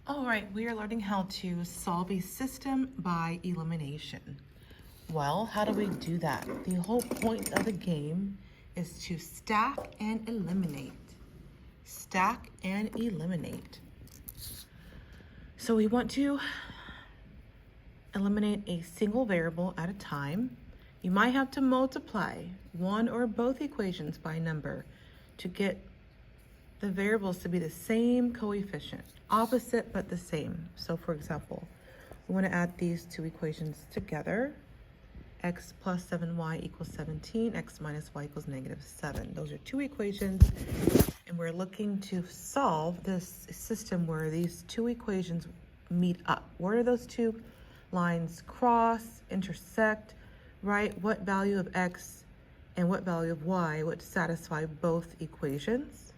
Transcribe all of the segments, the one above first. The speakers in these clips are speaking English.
All right, we are learning how to solve a system by elimination. Well, how do we do that? The whole point of the game is to stack and eliminate. Stack and eliminate. So we want to eliminate a single variable at a time. You might have to multiply one or both equations by a number to get the variables to be the same coefficient, opposite but the same. So for example, we want to add these two equations together. X plus 7y equals 17, x minus y equals -7. Those are two equations, and we're looking to solve this system where these two equations meet up. Where do those two lines cross, intersect, right? What value of x and what value of y would satisfy both equations?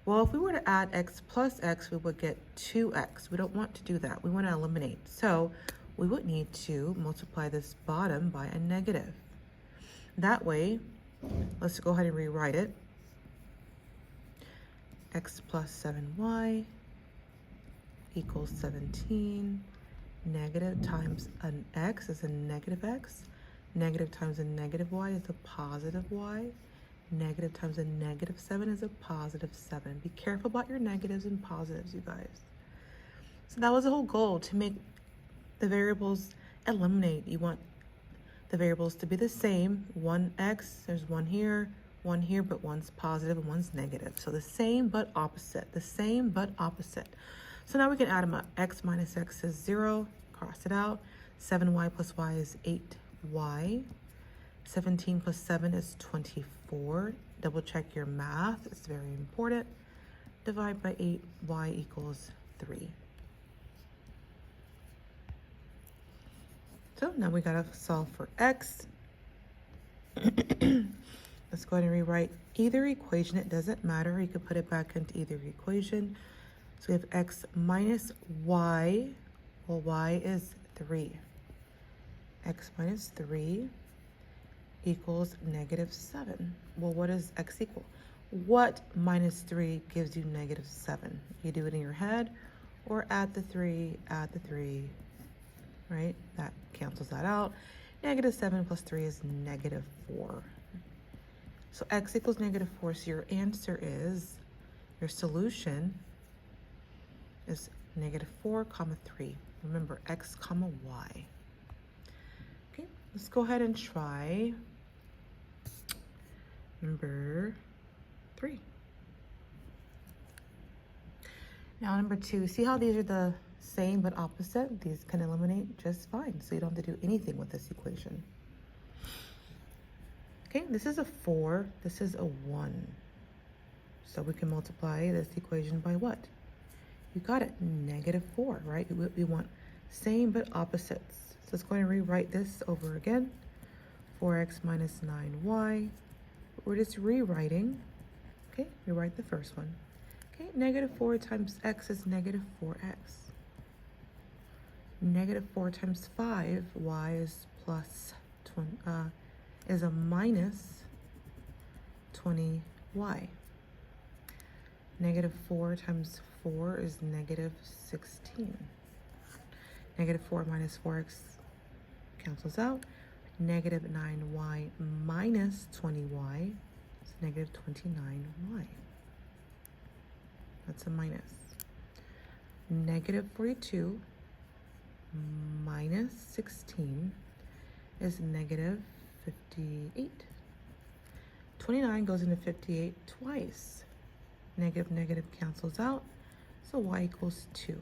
Well, if we were to add x plus x, we would get 2x. We don't want to do that. We want to eliminate. So we would need to multiply this bottom by a negative. That way, let's go ahead and rewrite it. X plus 7y equals 17. Negative times an x is a negative x. Negative times a negative y is a positive y. Negative times a -7 is a +7. Be careful about your negatives and positives, you guys. So that was the whole goal, to make the variables eliminate. You want the variables to be the same. One x, there's one here, but one's positive and one's negative. So the same but opposite, the same but opposite. So now we can add them up. X minus x is 0, cross it out. 7y plus y is 8y. 17 plus 7 is 24. Double check your math, it's very important. Divide by 8, y equals 3. So now we gotta solve for x. Let's go ahead and rewrite either equation, it doesn't matter. You can put it back into either equation. So we have x minus y, well, y is 3. X minus 3 equals -7. Well, what does x equal? What minus 3 gives you -7? You do it in your head, or add the 3, right? That cancels that out. -7 plus 3 is -4. So x equals -4, so your answer is, your solution is -4, 3. Remember, x, y. Okay, let's go ahead and try number 3. Now number 2, see how these are the same but opposite? These can eliminate just fine, so you don't have to do anything with this equation. Okay, this is a 4, this is a 1. So we can multiply this equation by what? You got it, -4, right? We want same but opposites. So let's go ahead and rewrite this over again. 4x minus 9y. We're just rewriting. Okay, rewrite the first one. Okay, -4 times x is -4x. -4 times 5, y is plus 20, is a minus 20y. -4 times 4 is -16. -4 minus 4x cancels out. -9y minus 20y is -29y. That's a minus. -42 minus 16 is -58. 29 goes into 58 twice. Negative cancels out, so y equals 2.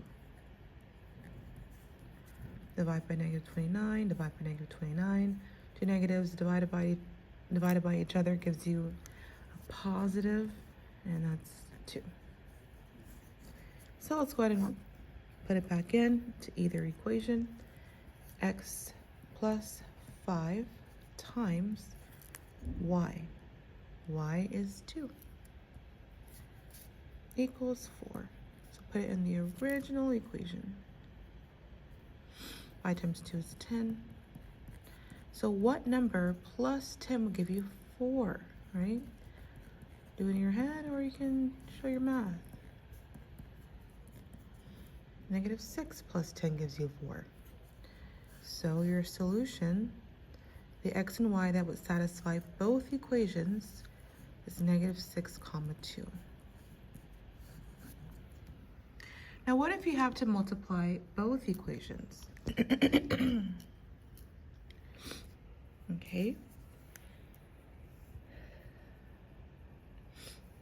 Divide by -29, divide by -29. Two negatives divided by each other gives you a positive, and that's 2. So let's go ahead and put it back in to either equation. X plus 5 times y. Y is 2. Equals 4. So put it in the original equation. 5 times 2 is 10. So what number plus 10 will give you 4, right? Do it in your head, or you can show your math. Negative 6 plus 10 gives you 4. So your solution, the x and y that would satisfy both equations, is negative 6 comma 2. Now what if you have to multiply both equations? Okay.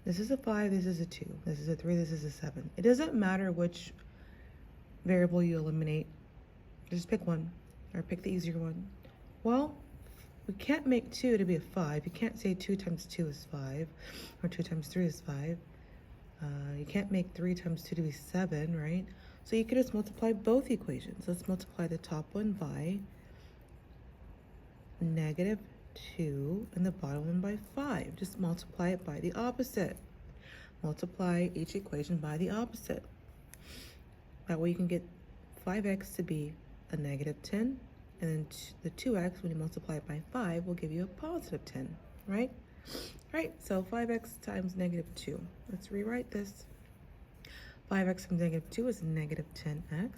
This is a 5, this is a 2, this is a 3, this is a 7. It doesn't matter which variable you eliminate. Just pick one, or pick the easier one. Well, we can't make 2 to be a 5. You can't say 2 times 2 is 5, or 2 times 3 is 5. You can't make 3 times 2 to be 7, right? So you could just multiply both equations. Let's multiply the top one by negative 2 and the bottom one by 5. Just multiply it by the opposite. Multiply each equation by the opposite. That way you can get 5x to be a negative 10, and then the 2x, when you multiply it by 5, will give you a positive 10, right? Right, so 5x times negative 2. Let's rewrite this. 5x times negative 2 is negative 10x.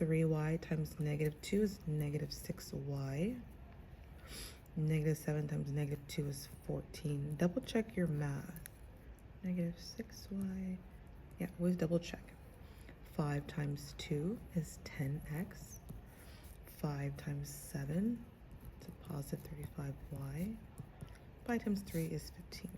3y times negative 2 is negative 6y. Negative 7 times negative 2 is 14. Double check your math. Negative 6y. Yeah, always double check. 5 times 2 is 10x. 5 times 7 is a positive 35y. 5 times 3 is 15.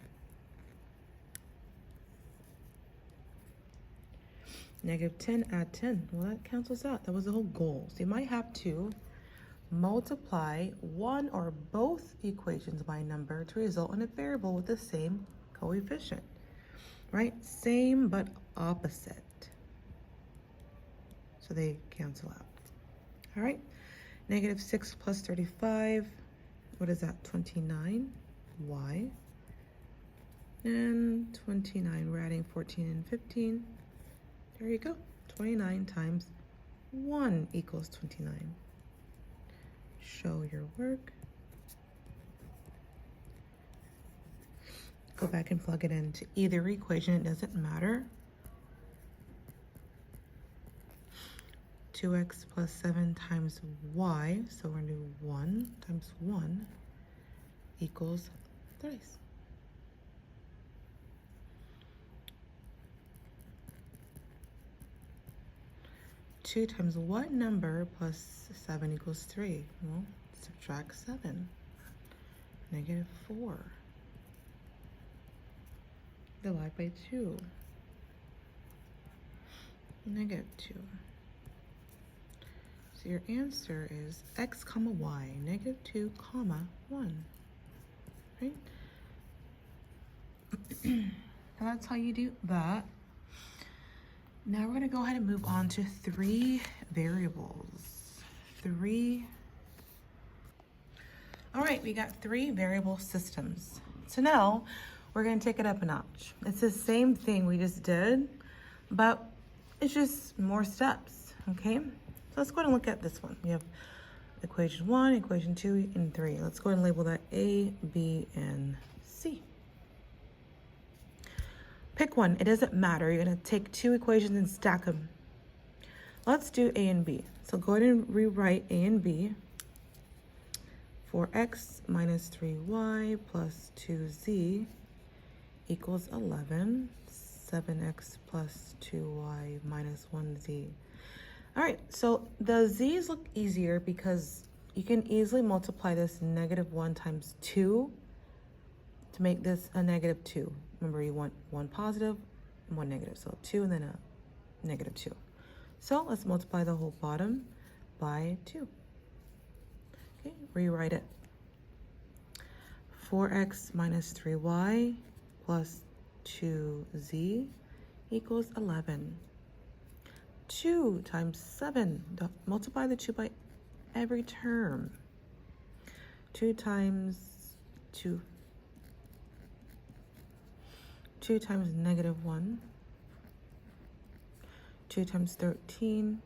Negative 10, add 10. Well, that cancels out. That was the whole goal. So you might have to multiply one or both equations by a number to result in a variable with the same coefficient, right? Same but opposite. So they cancel out. All right, negative 6 plus 35, what is that, 29y. And 29, we're adding 14 and 15. There you go, 29 times 1 equals 29. Show your work. Go back and plug it into either equation, it doesn't matter. 2x plus 7 times y, so we're going to do 1 times 1 equals 3. Two times what number plus 7 equals 3? Well, subtract 7. Negative 4. Divide by 2. Negative 2. So your answer is x comma y, negative 2 comma 1. Right? And that's how you do that. Now we're going to go ahead and move on to 3 variables. All right, we got 3 variable systems. So now we're going to take it up a notch. It's the same thing we just did, but it's just more steps, okay? So let's go ahead and look at this one. We have equation 1, equation 2, and 3. Let's go ahead and label that A, B, and C. Pick one, it doesn't matter. You're gonna take 2 equations and stack them. Let's do A and B. So go ahead and rewrite A and B. 4x minus 3y plus 2z equals 11. 7x plus 2y minus 1z. All right, so the z's look easier because you can easily multiply this negative 1 times 2 to make this a negative 2. Remember, you want 1 positive and 1 negative, so 2 and then a negative 2. So let's multiply the whole bottom by 2. Okay, rewrite it. 4x minus 3y plus 2z equals 11. 2 times 7. Multiply the 2 by every term. 2 times 2. 2 times negative 1. 2 times 13.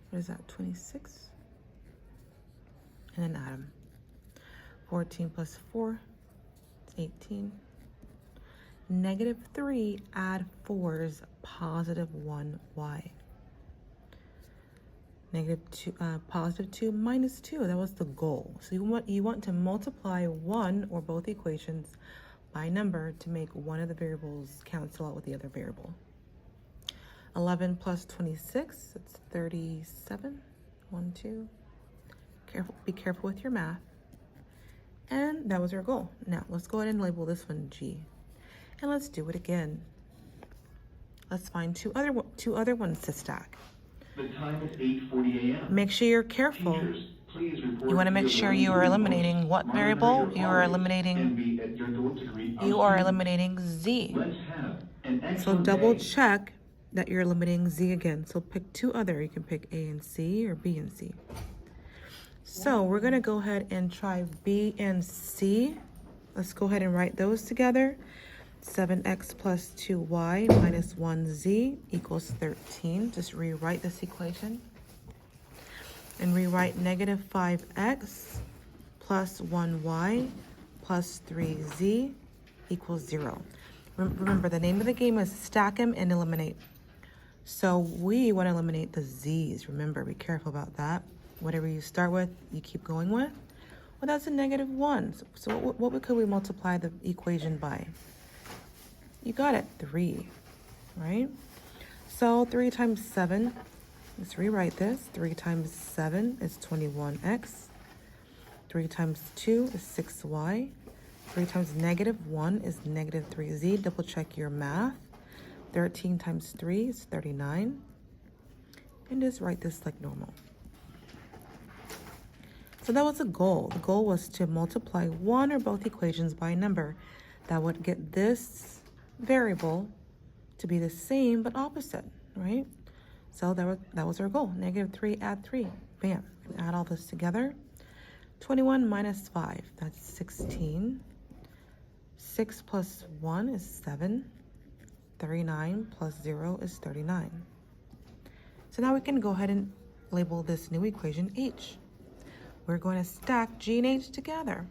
What is that, 26? And then add them. 14 plus 4 is 18. -3 add 4 is +1y. +2 minus 2, that was the goal. So you want to multiply one or both equations by number to make one of the variables cancel out with the other variable. 11 plus 26, it's 37. 1, 2. Be careful with your math. And that was our goal. Now let's go ahead and label this one G. And let's do it again. Let's find two other ones to stack. The time is 8:40 a.m. Make sure you're careful. Teachers, please report You want to make sure you are eliminating what variable? You are eliminating Z. Let's have an So excellent double day. check that you're eliminating Z again. So pick two other. You can pick A and C or B and C. So we're going to go ahead and try B and C. Let's go ahead and write those together. 7x plus 2y minus 1z equals 13. Just rewrite this equation. And rewrite -5x plus 1y plus 3z equals 0. Remember, the name of the game is stack them and eliminate. So we want to eliminate the z's. Remember, be careful about that. Whatever you start with, you keep going with. Well, that's a -1. So what could we multiply the equation by? You got it, 3, right? So 3 times 7, let's rewrite this. 3 times 7 is 21x. 3 times 2 is 6y. 3 times -1 is -3z. Double check your math. 13 times 3 is 39. And just write this like normal. So that was the goal. The goal was to multiply one or both equations by a number that would get this variable to be the same but opposite, right? So that was our goal. -3 add 3. Bam. Add all this together. 21 minus 5, that's 16. 6 plus 1 is 7. 39 plus 0 is 39. So now we can go ahead and label this new equation H. We're going to stack G and H together.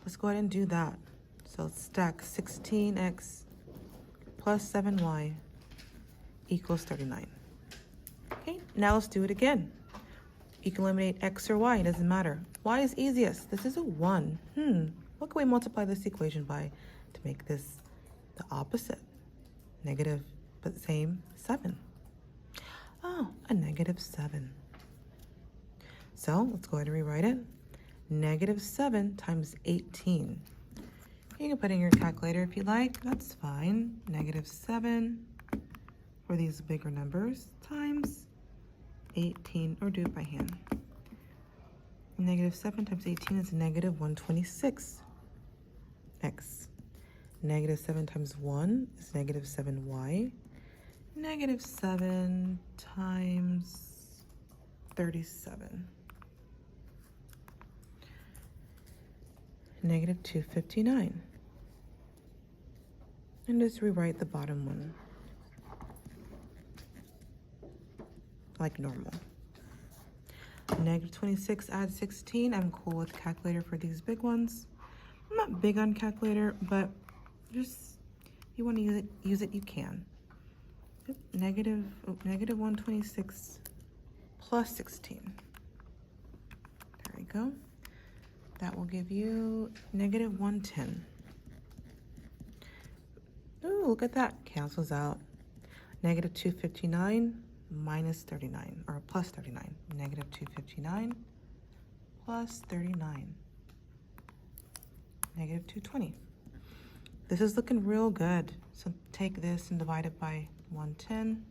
Let's go ahead and do that. So stack 16x plus 7y equals 39. Okay, now let's do it again. You can eliminate x or y, it doesn't matter. Y is easiest. This is a 1. What can we multiply this equation by to make this the opposite? Negative, but same, 7. Oh, a -7. So let's go ahead and rewrite it. -7 times 18. You can put in your calculator if you like, that's fine. -7 for these bigger numbers times 18, or do it by hand. -7 times 18 is -126x. -7 times 1 is -7y. -7 times 37. -259. And just rewrite the bottom one like normal. -26 add 16. I'm cool with calculator for these big ones. I'm not big on calculator, but just if you want to use it, you can. Yep. -126 plus 16. There we go. That will give you -110. Ooh, look at that. Cancels out. -259 minus 39, or plus 39. -259 plus 39. -220. This is looking real good. So take this and divide it by 110.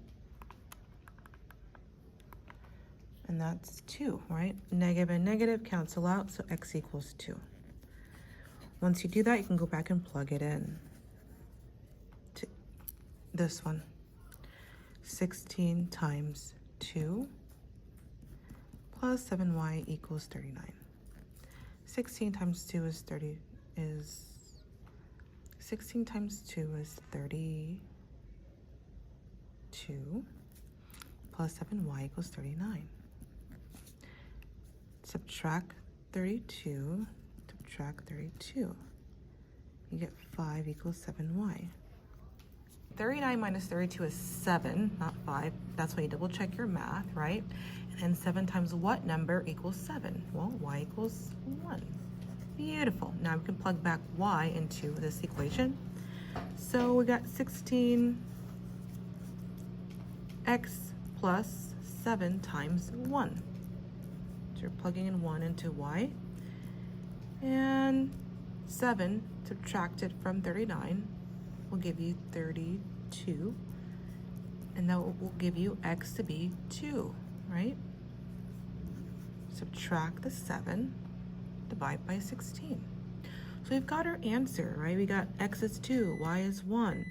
And that's 2, right? Negative and negative cancel out, so x equals 2. Once you do that, you can go back and plug it in to this one. 16 times 2 plus 7y equals 39. 16 times 2 is 16 times 2 is 32 plus 7y equals 39. Subtract 32, subtract 32. you get 5 equals 7y. 39 minus 32 is 7, not 5. That's why you double check your math, right? And then 7 times what number equals 7? Well, y equals 1. Beautiful. Now we can plug back y into this equation. So we got 16x plus 7 times 1. So you're plugging in 1 into y. And 7 subtracted from 39 will give you 32. And that will give you x to be 2, right? Subtract the 7, divide by 16. So we've got our answer, right? We got x is 2, y is 1.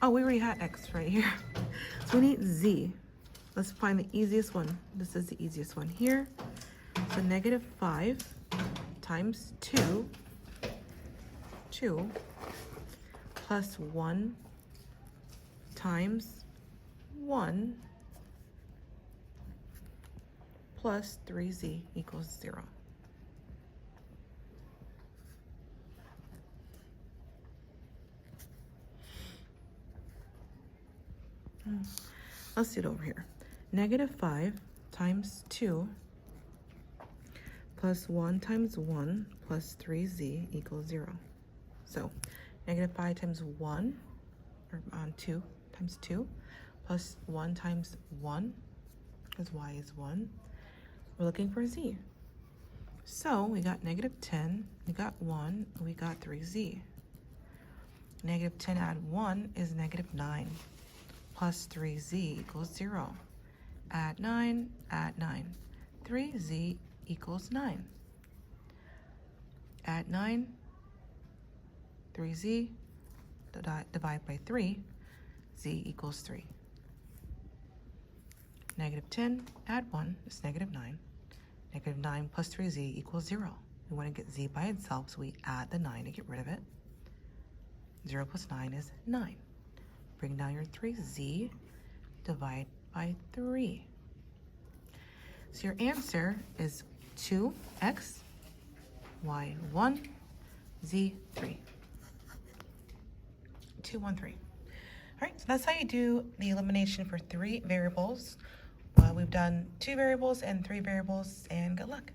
Oh, we already had x right here. So we need z. Let's find the easiest one. This is the easiest one here. So negative 5 times 2 plus 1 times 1 plus 3z equals 0. Let's do it over here. Negative 5 times 2 plus 1 times 1 plus 3z equals 0. So negative 5 times 1, or 2 times 2, plus 1 times 1, because y is 1. We're looking for z. So we got negative 10, we got 1, we got 3z. Negative 10 add 1 is negative 9, plus 3z equals 0. Add 9, 3z equals 9. Add 9, 3z, divide by 3, z equals 3. Negative 10, add 1 is negative 9. Negative 9 plus 3z equals 0. We want to get z by itself, so we add the 9 to get rid of it. 0 plus 9 is 9. Bring down your 3z, divide by 3. So your answer is 2x, y 1, z 3. 2, 1, 3. All right, so that's how you do the elimination for 3 variables. We've done 2 variables and 3 variables, and good luck.